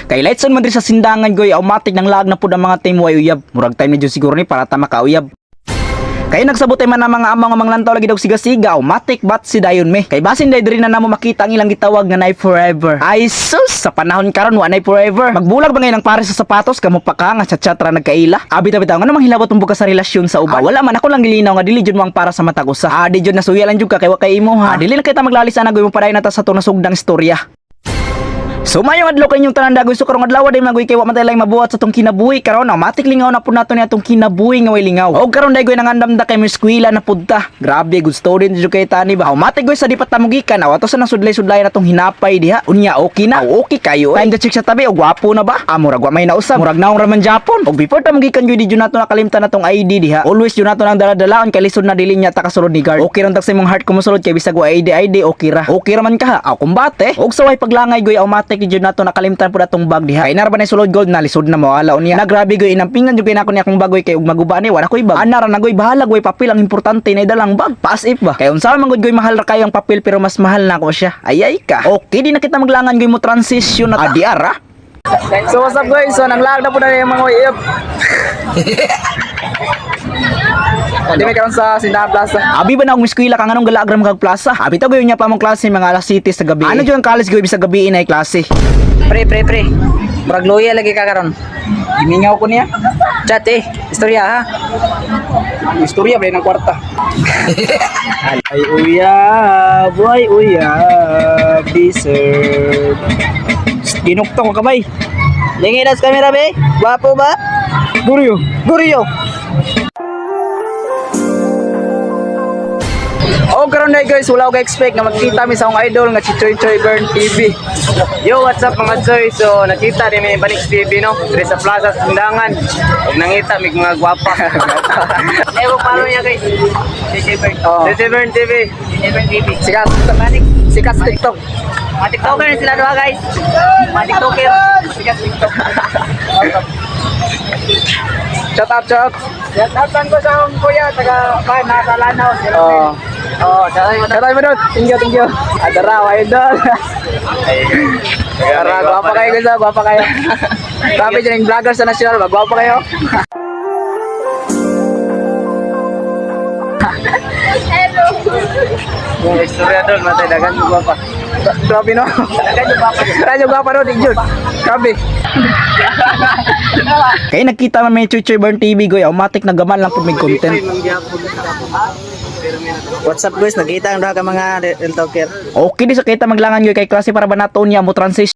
Kay lightson man diri sa sindangan goy, automatic nang lag na pud ang mga team way uyab. Murag time ni jud siguro ni para ta makauyab. Kaya nagsabot man ang mga amang manglantaw lagi daw siga-siga, automatic bat si dayon me. Kay basin day diri na namo makita ang ilang gitawag nga nay forever. Ay sus, sa panahon karon wa nay forever. Magbulag ba ngayon ang pare sa sapatos kamo pa ka nga chat-chatra nagkaila. Bitaw nga namang hilabot tumbo ka sa relasyon sa uban. Wala man ako lang gilinaw nga dili jud mo ang para sa matag usa. Di jud nasuya lang jud ka kay wa kay imo ha. Dili na kita maglalis ana goy mo paday na ta sa tong nasugdang istorya. So mayong adlaw kay inyong tanan dagoy so karong adlaw day magoy kay wa man tay lang mabuhat sa tong kinabuhi karon automatic lingaw na pud nato ni atong kinabuhi nga way lingaw. Og karon dagoy nangandam da kay eskwela na pudta. Grabe good student jud kay tani ba. Automatic goy sa di pa ta mugikan aw ato sa nang sudlay-sudlay natong hinapay diha. Unya okay na. Okay kayo. Time to check sa tabi og gwapo na ba? Murag wa may nausab. Murag naong raman Japon. Og before ta mugikan jud di jud nato nakalimtan natong ID diha. Always jud nato nang dala-dalaon kay lisod na dili nya ta kasulod ni guard. Okay ra tag sa imong heart kumusulod kay bisag wa ID okay ra. Okay ra man ka ha. Aw kumbate. Og saway paglangay goy automatic jud nato nakalimtan po datong bag diha. Kay nara ba na sulod gold na lisod na mawala unya. Nagrabe goy inampingan jud kay nako ni akong bagoy kay ug maguba ni wala koy bag. Anara na goy bahala goy papel ang importante na dalang bag. Pass if ba. Kay unsa man goy mahal ra kayo ang papel pero mas mahal na ko siya. Ayay ka. Okay di na kita maglangan goy mo transition na ta. Ara. So what's up guys? So nanglag na po na yung mga uyab. Di may karon sa Sindahan Plaza. Abi ba na akong eskwela kang anong galagram kag plaza? Abi ta goy nya pa mong klase mga alas 7 sa gabi. Ano jud ang college goy bisag gabi inay klase. Pre. Murag loya lagi ka karon. Gimingaw ko niya. Chat istorya ha. Istorya ba ng kwarta? Ay uyab, deserve. Ginukto ko kamay. Lingin das kamera be. Wapo ba? Guryo. Karon day guys, wala ko expect na magkita mi sa akong idol nga si Choy Burn TV. Yo, what's up mga Choy? So, nakita din may Banix TV, no? Dito sa Plaza Sindangan. Huwag nangita, may mga gwapa. Ewo, paano niya guys? CC Burn TV. Sikat sa TikTok. Mga TikToker na sila doon guys. Mga TikToker. Sikat TikTok. Shout out. Shout out ko sa akong kuya, taga nasa Lanao. Shout out mo doon. Thank you. Adara, idol. Adara, gwapa kayo guys, gwapa kayo. Grabe dyan yung vlogger sa national, gwapa kayo. Yung istorya doon, matay dagan yung gwapa. Grabe no? Dagan yung gwapa doon, Jun. Grabe. Kaya nakita man may Choy Burn TV goy, automatic nagaman lang po may content. What's up guys, nakita ang mga real talker. Okay di sa kita maglangan goy kay klase para ba nato niya mo transition